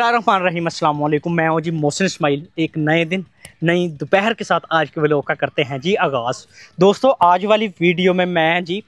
बिस्मिल्लाहिर्रहमानिर्रहीम, अस्सलाम वालेकुम। मैं हूं जी मोहसिन इस्माइल। एक नए दिन नई दोपहर के साथ आज के व्लॉग का करते हैं जी आगाज़। दोस्तों, आज वाली वीडियो में मैं जी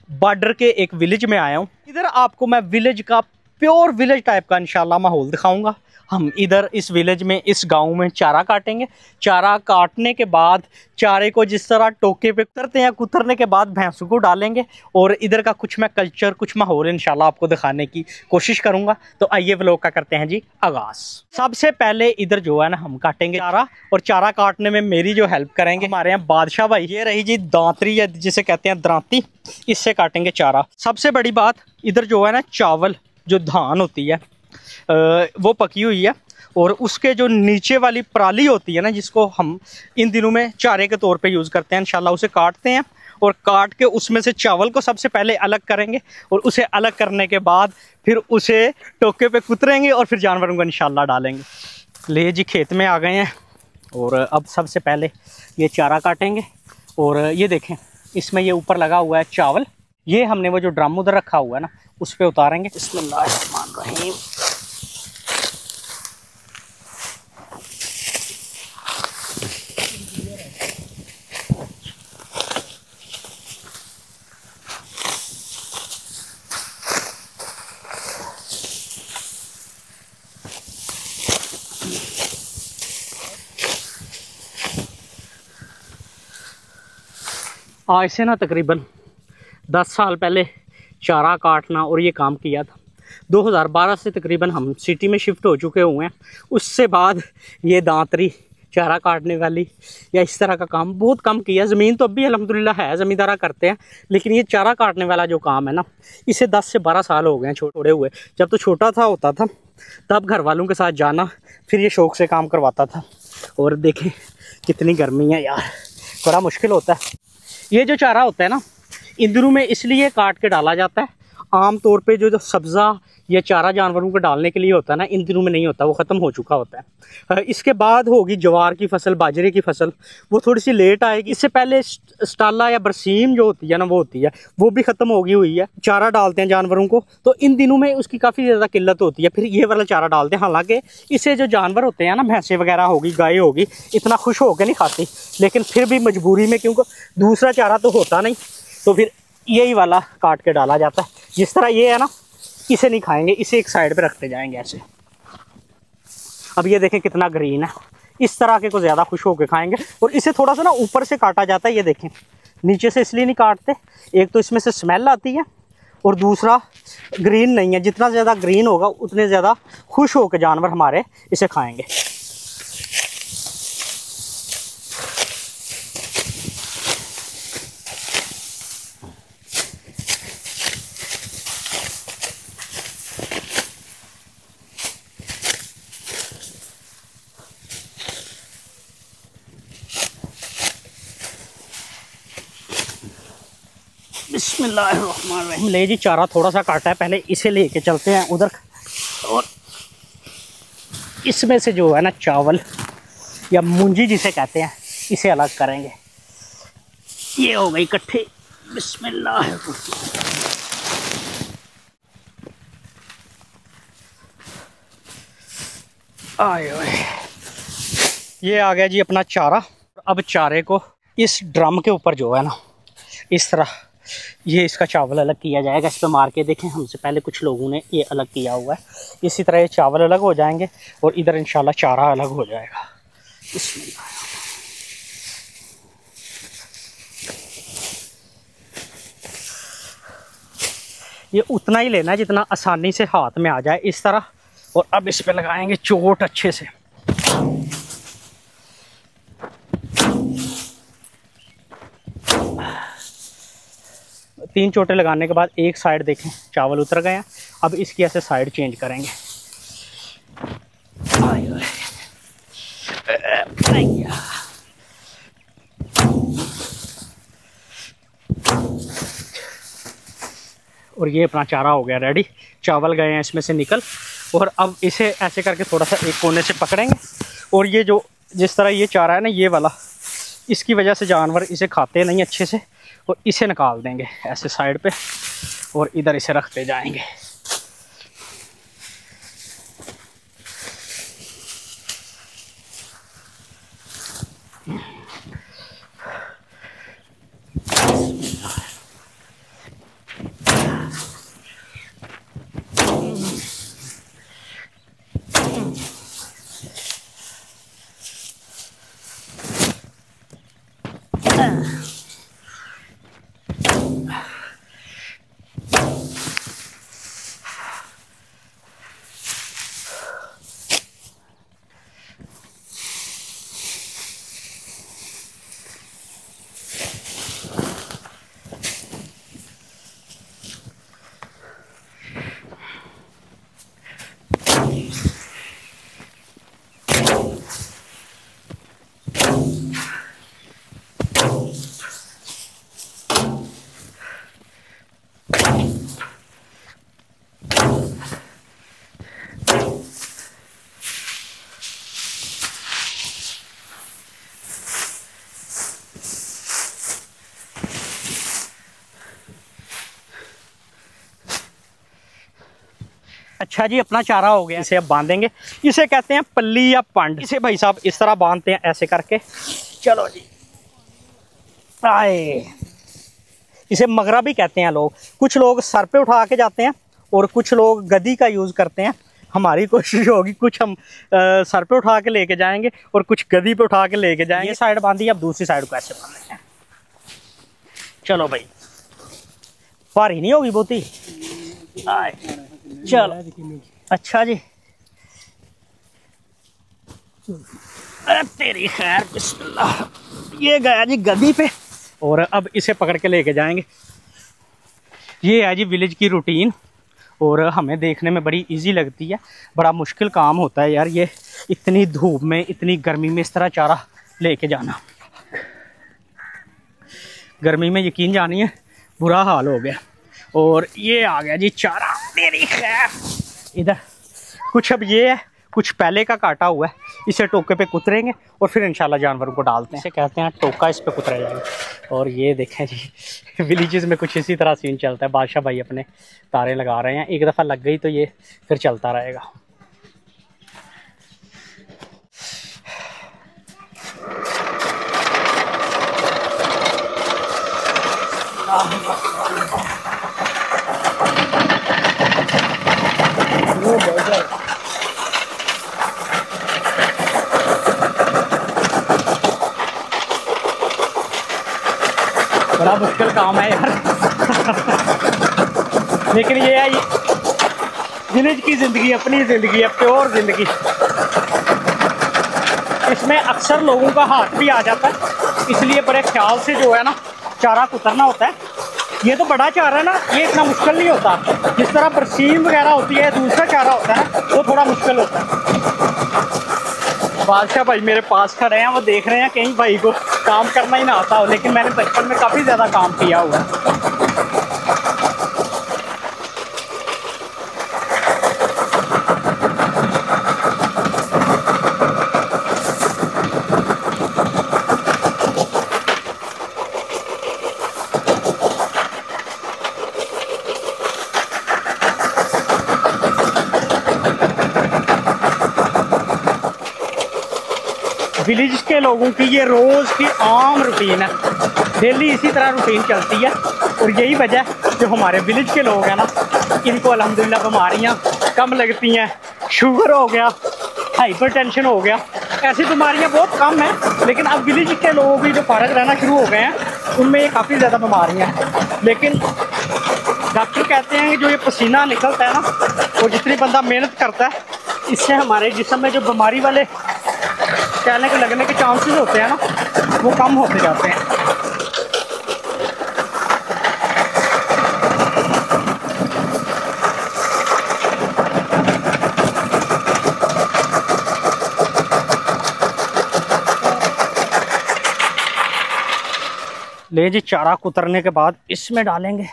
बॉर्डर के एक विलेज में आया हूं। इधर आपको मैं विलेज का प्योर विलेज टाइप का इंशाल्लाह माहौल दिखाऊंगा। हम इधर इस विलेज में, इस गांव में चारा काटेंगे। चारा काटने के बाद चारे को जिस तरह टोके पे कुतरते हैं, कुतरने के बाद भैंसों को डालेंगे और इधर का कुछ मैं कल्चर, कुछ माहौल इंशाल्लाह आपको दिखाने की कोशिश करूंगा। तो आइए व्लॉग का करते हैं जी आगाज़। सबसे पहले इधर जो है ना, हम काटेंगे चारा, और चारा काटने में मेरी जो हेल्प करेंगे हमारे यहाँ बादशाह भाई। ये रही जी दांतरी, या जिसे कहते हैं दरांती, इससे काटेंगे चारा। सबसे बड़ी बात, इधर जो है ना चावल, जो धान होती है वो पकी हुई है, और उसके जो नीचे वाली पराली होती है ना, जिसको हम इन दिनों में चारे के तौर पे यूज़ करते हैं, इंशाल्लाह उसे काटते हैं और काट के उसमें से चावल को सबसे पहले अलग करेंगे, और उसे अलग करने के बाद फिर उसे टोके पे कुतरेंगे और फिर जानवरों को इंशाल्लाह डालेंगे। ले जी, खेत में आ गए हैं और अब सबसे पहले ये चारा काटेंगे। और ये देखें, इसमें ये ऊपर लगा हुआ है चावल, ये हमने वो जो ड्रम उधर रखा हुआ है ना, उस पर उतारेंगे। बिस्मिल्लाहिर्रहमानिर्रहीम। आज से ना तकरीबन 10 साल पहले चारा काटना और ये काम किया था। 2012 से तकरीबन हम सिटी में शिफ्ट हो चुके हुए हैं। उससे बाद ये दांतरी, चारा काटने वाली या इस तरह का काम बहुत कम किया। ज़मीन तो अब भी अल्हम्दुलिल्लाह है, ज़मींदारा करते हैं, लेकिन ये चारा काटने वाला जो काम है ना, इसे 10 से 12 साल हो गए हैं छोड़े हुए। जब तो छोटा था होता था, तब घर वालों के साथ जाना, फिर ये शौक़ से काम करवाता था। और देखें कितनी गर्मी है यार, बड़ा मुश्किल होता है। ये जो चारा होता है ना, इन दिनों में इसलिए काट के डाला जाता है। आम तौर पे जो सब्ज़ा या चारा जानवरों को डालने के लिए होता है ना, इन दिनों में नहीं होता, वो ख़त्म हो चुका होता है। इसके बाद होगी ज्वार की फसल, बाजरे की फसल, वो थोड़ी सी लेट आएगी। इससे पहले स्टाला या बरसीम जो होती है ना, वो होती है, वो भी ख़त्म हो गई हुई है। चारा डालते हैं जानवरों को, तो इन दिनों में उसकी काफ़ी ज़्यादा किल्लत होती है, फिर ये वाला चारा डालते हैं। हालाँकि इससे जो जानवर होते हैं ना, भैंसें वगैरह होगी, गाय होगी, इतना खुश होकर नहीं खाती, लेकिन फिर भी मजबूरी में, क्योंकि दूसरा चारा तो होता नहीं, तो फिर यही वाला काट के डाला जाता है। जिस तरह ये है ना, इसे नहीं खाएंगे, इसे एक साइड पे रखते जाएंगे ऐसे। अब ये देखें कितना ग्रीन है, इस तरह के को ज़्यादा खुश होकर खाएंगे। और इसे थोड़ा सा ना ऊपर से काटा जाता है, ये देखें, नीचे से इसलिए नहीं काटते, एक तो इसमें से स्मेल आती है, और दूसरा ग्रीन नहीं है। जितना ज़्यादा ग्रीन होगा उतने ज़्यादा खुश होकर जानवर हमारे इसे खाएंगे। बिस्मिल्लाहिर्रहमानिर्रहीम। ले जी, चारा थोड़ा सा काटा है, पहले इसे लेके चलते हैं उधर, और इसमें से जो है ना चावल या मुंजी जिसे कहते हैं, इसे अलग करेंगे। ये हो गई इकट्ठी। बिस्मिल्लाहिर्रहमानिर्रहीम। आए, ये आ गया जी अपना चारा। अब चारे को इस ड्रम के ऊपर जो है ना, इस तरह ये इसका चावल अलग किया जाएगा। इस पर मार के देखें, हमसे पहले कुछ लोगों ने ये अलग किया हुआ है। इसी तरह ये चावल अलग हो जाएंगे और इधर इंशाल्लाह चारा अलग हो जाएगा। ये उतना ही लेना है जितना आसानी से हाथ में आ जाए, इस तरह। और अब इस पे लगाएंगे चोट अच्छे से। तीन चोटें लगाने के बाद एक साइड देखें चावल उतर गए हैं। अब इसकी ऐसे साइड चेंज करेंगे। और ये अपना चारा हो गया रेडी। चावल गए हैं इसमें से निकल, और अब इसे ऐसे करके थोड़ा सा एक कोने से पकड़ेंगे। और ये जो जिस तरह ये चारा है ना, ये वाला, इसकी वजह से जानवर इसे खाते नहीं अच्छे से, और इसे निकाल देंगे ऐसे साइड पे और इधर इसे रखते जाएंगे। अच्छा जी, अपना चारा हो गया, इसे अब बांधेंगे। इसे कहते हैं पल्ली या पंड। इसे भाई साहब इस तरह बांधते हैं, ऐसे करके। चलो जी, आए। इसे मगरा भी कहते हैं लोग। कुछ लोग सर पे उठा के जाते हैं और कुछ लोग गद्दी का यूज़ करते हैं। हमारी कोशिश होगी कुछ हम सर पे उठा के लेके जाएंगे और कुछ गद्दी पे उठा के लेके जाएंगे। ये साइड बांधी, अब दूसरी साइड को ऐसे बांधते हैं। चलो भाई, भारी नहीं होगी बहुती। आए, चलो। अच्छा जी, अरे तेरी खैर, बिस्मिल्लाह। ये गया जी गद्दी पे और अब इसे पकड़ के लेके जाएंगे। ये है जी विलेज की रूटीन और हमें देखने में बड़ी इजी लगती है। बड़ा मुश्किल काम होता है यार, ये इतनी धूप में, इतनी गर्मी में इस तरह चारा लेके जाना। गर्मी में यकीन जानिए बुरा हाल हो गया। और ये आ गया जी चारा, मेरी खैर। इधर कुछ अब ये है, कुछ पहले का काटा हुआ है। इसे टोके पे कुतरेंगे और फिर इंशाल्लाह जानवरों को डालते हैं। इसे कहते हैं टोका, इस पे कुतरा जाएगा। और ये देखें जी, विलेजेस में कुछ इसी तरह सीन चलता है। बादशाह भाई अपने तारे लगा रहे हैं, एक दफ़ा लग गई तो ये फिर चलता रहेगा। बड़ा मुश्किल काम है यार। लेकिन ये है, विलेज की ज़िंदगी अपनी ज़िंदगी है, प्योर ज़िंदगी। इसमें अक्सर लोगों का हाथ भी आ जाता है, इसलिए बड़े ख्याल से जो है ना चारा कुतरना होता है। ये तो बड़ा चारा है ना, ये इतना मुश्किल नहीं होता। जिस तरह बरसीम वगैरह होती है, दूसरा चारा होता है ना, वो थोड़ा मुश्किल होता है। बादशाह भाई मेरे पास खड़े हैं, वो देख रहे हैं कहीं भाई को काम करना ही ना आता हो, लेकिन मैंने बचपन में काफ़ी ज़्यादा काम किया हुआ है। विलेज के लोगों की ये रोज़ की आम रूटीन है, डेली इसी तरह रूटीन चलती है। और यही वजह है जो हमारे विलेज के लोग हैं ना, इनको अल्हम्दुलिल्लाह बीमारियां कम लगती हैं। शुगर हो गया, हाइपरटेंशन हो गया, ऐसी बीमारियां बहुत कम हैं। लेकिन अब विलेज के लोग भी जो फारग रहना शुरू हो गए हैं, उनमें ये काफ़ी ज़्यादा बीमारियाँ हैं। लेकिन डॉक्टर कहते हैं कि जो ये पसीना निकलता है ना, वो जितनी बंदा मेहनत करता है, इससे हमारे जिस्म में जो बीमारी वाले कहने के लगने के चांसेस होते हैं ना, वो कम होते जाते हैं। ले जी, चारा कुतरने के बाद इसमें डालेंगे।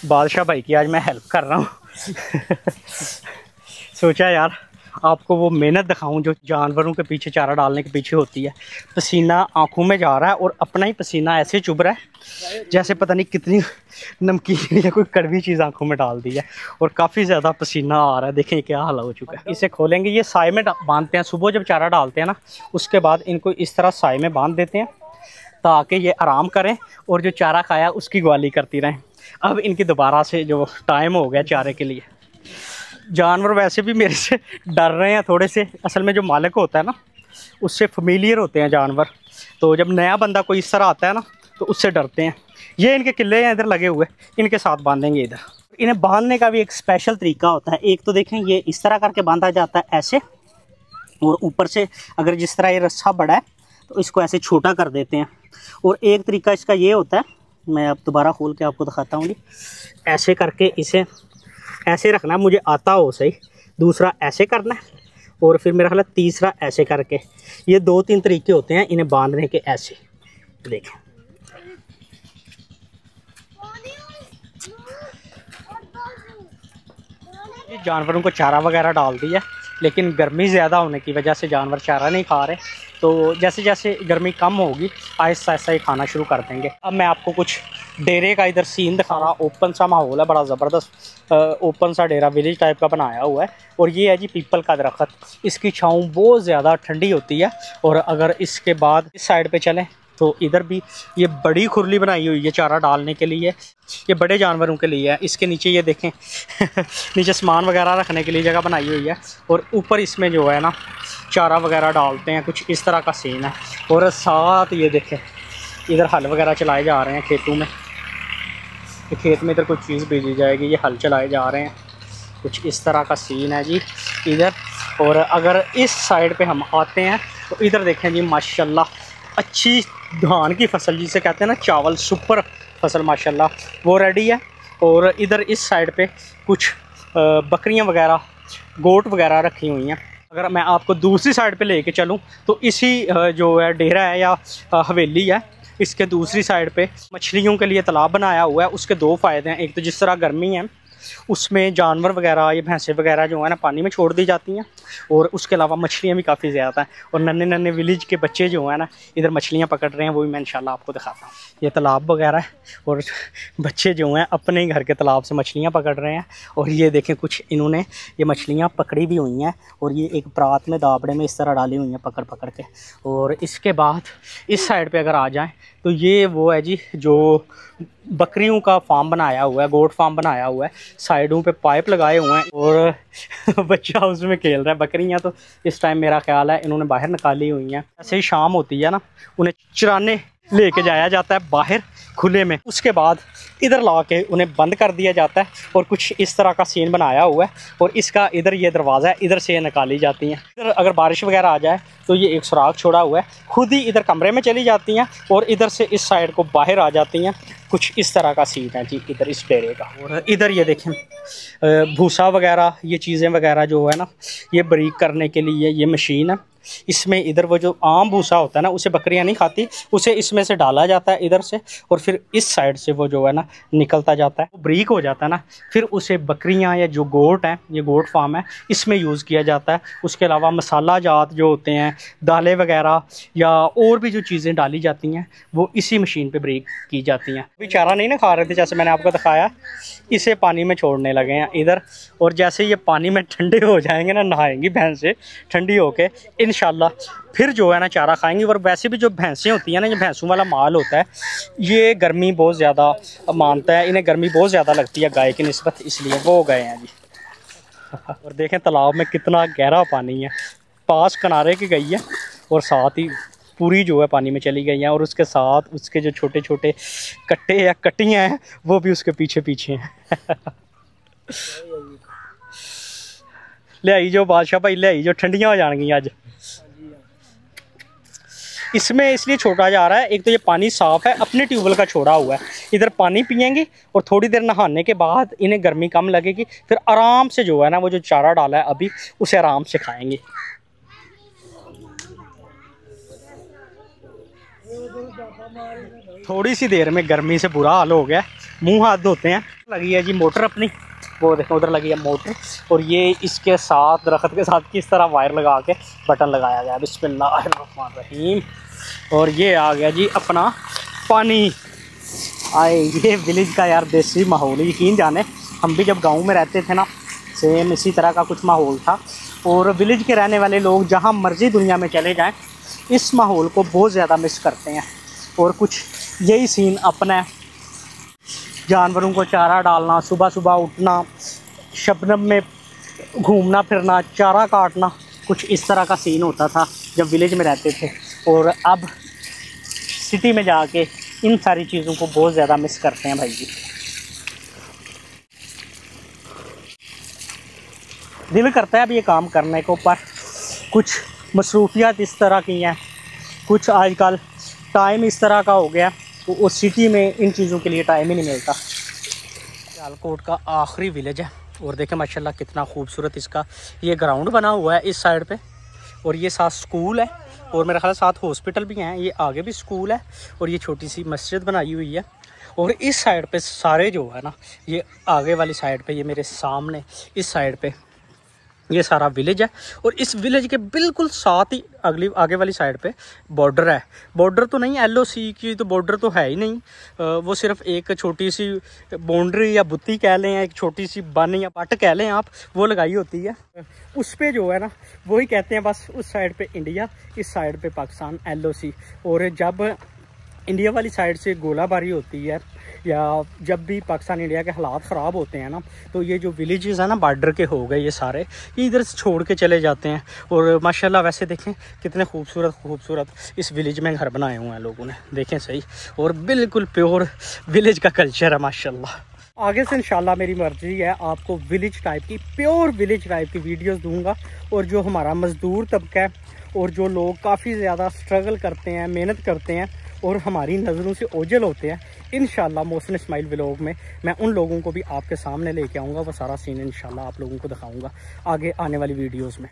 बादशाह भाई की आज मैं हेल्प कर रहा हूँ। सोचा यार आपको वो मेहनत दिखाऊं जो जानवरों के पीछे, चारा डालने के पीछे होती है। पसीना आंखों में जा रहा है और अपना ही पसीना ऐसे चुभ रहा है जैसे पता नहीं कितनी नमकीन या कोई कड़वी चीज़ आंखों में डाल दी है, और काफ़ी ज़्यादा पसीना आ रहा है। देखें क्या हाल हो चुका है। इसे खोलेंगे, ये साए में बांधते हैं। सुबह जब चारा डालते हैं ना, उसके बाद इनको इस तरह साए में बांध देते हैं ताकि ये आराम करें और जो चारा खाया उसकी ग्वाली करती रहें। अब इनकी दोबारा से जो टाइम हो गया चारे के लिए, जानवर वैसे भी मेरे से डर रहे हैं थोड़े से। असल में जो मालिक होता है ना, उससे फेमिलियर होते हैं जानवर, तो जब नया बंदा कोई इस तरह आता है ना तो उससे डरते हैं। ये इनके किले हैं इधर लगे हुए, इनके साथ बांधेंगे इधर। इन्हें बांधने का भी एक स्पेशल तरीका होता है। एक तो देखें, ये इस तरह करके बांधा जाता है ऐसे, और ऊपर से अगर जिस तरह ये रस्सा बड़ा है तो इसको ऐसे छोटा कर देते हैं। और एक तरीका इसका ये होता है, मैं अब दोबारा खोल के आपको दिखाता हूँ जी। ऐसे करके इसे ऐसे रखना है, मुझे आता हो सही। दूसरा ऐसे करना है, और फिर मेरा ख्याल है तीसरा ऐसे करके। ये 2-3 तरीके होते हैं इन्हें बांधने के। ऐसे देखें, ये जानवरों को चारा वगैरह डाल दिया, लेकिन गर्मी ज़्यादा होने की वजह से जानवर चारा नहीं खा रहे। तो जैसे जैसे गर्मी कम होगी आहिस्ता आहिस्ता ही खाना शुरू कर देंगे। अब मैं आपको कुछ डेरे का इधर सीन दिखा रहा। ओपन सा माहौल है, बड़ा ज़बरदस्त ओपन सा डेरा विलेज टाइप का बनाया हुआ है। और ये है जी पीपल का दरख्त। इसकी छाँव बहुत ज़्यादा ठंडी होती है। और अगर इसके बाद इस साइड पे चलें तो इधर भी ये बड़ी खुरली बनाई हुई है चारा डालने के लिए। ये बड़े जानवरों के लिए है। इसके नीचे ये देखें नीचे सामान वगैरह रखने के लिए जगह बनाई हुई है। और ऊपर इसमें जो है ना चारा वगैरह डालते हैं, कुछ इस तरह का सीन है। और साथ ये देखें इधर हल वगैरह चलाए जा रहे हैं खेतों में। खेत में इधर कोई चीज़ भेजी जाएगी, ये हल चलाए जा रहे हैं। कुछ इस तरह का सीन है जी इधर। और अगर इस साइड पे हम आते हैं तो इधर देखें जी माशाल्लाह अच्छी धान की फसल जिसे कहते हैं ना, चावल सुपर फसल माशाल्लाह, वो रेडी है। और इधर इस साइड पे कुछ बकरियां वगैरह, गोट वगैरह रखी हुई हैं। अगर मैं आपको दूसरी साइड पे लेके चलूं तो इसी जो है डेरा है या हवेली है, इसके दूसरी साइड पे मछलियों के लिए तालाब बनाया हुआ है। उसके 2 फ़ायदे हैं। एक तो जिस तरह गर्मी है उसमें जानवर वगैरह, ये भैंसें वगैरह जो है ना पानी में छोड़ दी जाती हैं, और उसके अलावा मछलियाँ भी काफ़ी ज़्यादा हैं। और नन्हे नन्हे विलेज के बच्चे जो हैं ना इधर मछलियाँ पकड़ रहे हैं, वो भी मैं इंशाल्लाह आपको दिखाता हूँ। ये तालाब वगैरह है और बच्चे जो हैं अपने ही घर के तालाब से मछलियाँ पकड़ रहे हैं। और ये देखें कुछ इन्होंने ये मछलियाँ पकड़ी भी हुई हैं, और ये एक परात में दाबड़े में इस तरह डाली हुई हैं पकड़ पकड़ के। और इसके बाद इस साइड पर अगर आ जाएँ तो ये वो है जी जो बकरियों का फार्म बनाया हुआ है, गोट फार्म बनाया हुआ है। साइडों पे पाइप लगाए हुए हैं और बच्चा उसमें खेल रहा है। बकरियां तो इस टाइम मेरा ख्याल है इन्होंने बाहर निकाली हुई हैं। ऐसे ही शाम होती है ना, उन्हें चराने लेके जाया जाता है बाहर खुले में। उसके बाद इधर ला के उन्हें बंद कर दिया जाता है। और कुछ इस तरह का सीन बनाया हुआ है। और इसका इधर ये दरवाज़ा है, इधर से ये निकाली जाती हैं। इधर अगर बारिश वगैरह आ जाए तो ये एक सुराख छोड़ा हुआ है, खुद ही इधर कमरे में चली जाती हैं और इधर से इस साइड को बाहर आ जाती हैं। कुछ इस तरह का सीन है जी इधर इस डेरे का। और इधर ये देखें भूसा वगैरह, ये चीज़ें वगैरह जो है ना, ये बारीक करने के लिए ये मशीन है। इसमें इधर वो जो आम भूसा होता है ना, उसे बकरियां नहीं खाती, उसे इसमें से डाला जाता है इधर से, और फिर इस साइड से वो जो है ना निकलता जाता है, वो बारीक हो जाता है ना, फिर उसे बकरियां या जो गोट हैं, ये गोट फार्म है, इसमें यूज़ किया जाता है। उसके अलावा मसाला जात जो होते हैं, दालें वगैरह या और भी जो चीज़ें डाली जाती हैं वो इसी मशीन पे बारीक की जाती हैं। अभी चारा नहीं ना खा रहे थे, जैसे मैंने आपको दिखाया, इसे पानी में छोड़ने लगे हैं इधर। और जैसे ये पानी में ठंडे हो जाएंगे ना, नहाएंगी भैंसें ठंडी होके, इंशाल्लाह फिर जो है ना चारा खाएंगी। और वैसे भी जो भैंसें होती हैं ना, ये भैंसों वाला माल होता है, ये गर्मी बहुत ज़्यादा मानता है, इन्हें गर्मी बहुत ज़्यादा लगती है गाय की निस्बत, इसलिए वो गए हैं जी। और देखें तालाब में कितना गहरा पानी है, पास किनारे की गई है और साथ ही पूरी जो है पानी में चली गई हैं। और उसके साथ उसके जो छोटे छोटे कट्टे या कट्टियाँ हैं वो भी उसके पीछे पीछे हैं। ले आई जो बादशाह भाई, ले आई जो, ठंडियाँ हो जाएंगी आज। इसमें इसलिए छोड़ा जा रहा है, एक तो ये पानी साफ़ है, अपने ट्यूबवेल का छोड़ा हुआ है, इधर पानी पियेंगे और थोड़ी देर नहाने के बाद इन्हें गर्मी कम लगेगी, फिर आराम से जो है ना वो जो चारा डाला है अभी उसे आराम से खाएंगे। थोड़ी सी देर में गर्मी से बुरा हाल हो गया, मुंह हाथ धोते हैं। लगी है जी मोटर अपनी, वो देखें उधर लगी है मोटर, और ये इसके साथ दरख्त के साथ किस तरह वायर लगा के बटन लगाया गया। बिस्मिल्लाहिर्रहमानिर्रहीम। और ये आ गया जी अपना पानी। आए ये विलेज का यार देसी माहौल, यकीन जाने हम भी जब गांव में रहते थे ना, सेम इसी तरह का कुछ माहौल था। और विलेज के रहने वाले लोग जहां मर्जी दुनिया में चले जाएं, इस माहौल को बहुत ज़्यादा मिस करते हैं। और कुछ यही सीन अपना है, जानवरों को चारा डालना, सुबह सुबह उठना, शबनम में घूमना फिरना, चारा काटना, कुछ इस तरह का सीन होता था जब विलेज में रहते थे। और अब सिटी में जाके इन सारी चीज़ों को बहुत ज़्यादा मिस करते हैं भाई जी। दिल करता है अब ये काम करने को, पर कुछ मसरूफियात इस तरह की हैं, कुछ आजकल टाइम इस तरह का हो गया तो उस सिटी में इन चीज़ों के लिए टाइम ही नहीं मिलता। सियालकोट का आखिरी विलेज है, और देखें माशाल्लाह कितना खूबसूरत इसका ये ग्राउंड बना हुआ है इस साइड पे, और ये साथ स्कूल है, और मेरा ख्याल साथ हॉस्पिटल भी हैं। ये आगे भी स्कूल है, और ये छोटी सी मस्जिद बनाई हुई है। और इस साइड पे सारे जो है ना, ये आगे वाली साइड पे, ये मेरे सामने इस साइड पे ये सारा विलेज है। और इस विलेज के बिल्कुल साथ ही आगे वाली साइड पे बॉर्डर है। बॉर्डर तो नहीं, LOC की तो बॉर्डर तो है ही नहीं, वो सिर्फ एक छोटी सी बाउंड्री या बुत्ती कह लें, एक छोटी सी बन या पट कह लें आप, वो लगाई होती है। उस पे जो है ना, वही कहते हैं बस, उस साइड पे इंडिया, इस साइड पे पाकिस्तान, LOC। और जब इंडिया वाली साइड से गोलाबारी होती है, या जब भी पाकिस्तान इंडिया के हालात ख़राब होते हैं ना, तो ये जो विलेजेस हैं ना बॉर्डर के हो गए, ये सारे ये इधर से छोड़ के चले जाते हैं। और माशाल्लाह वैसे देखें कितने खूबसूरत इस विलेज में घर बनाए हुए हैं लोगों ने, देखें सही। और बिल्कुल प्योर विलेज का कल्चर है माशाल्लाह। आगे से इंशाल्लाह मेरी मर्जी है आपको विलेज टाइप की, प्योर विलेज टाइप की वीडियोस दूंगा। और जो हमारा मज़दूर तबका है, और जो लोग काफ़ी ज़्यादा स्ट्रगल करते हैं, मेहनत करते हैं, और हमारी नज़रों से ओझल होते हैं, इंशाल्लाह मोहसिन इस्माइल व्लॉग में मैं उन लोगों को भी आपके सामने लेके आऊँगा। वो सारा सीन इंशाल्लाह आप लोगों को दिखाऊँगा आगे आने वाली वीडियोज़ में।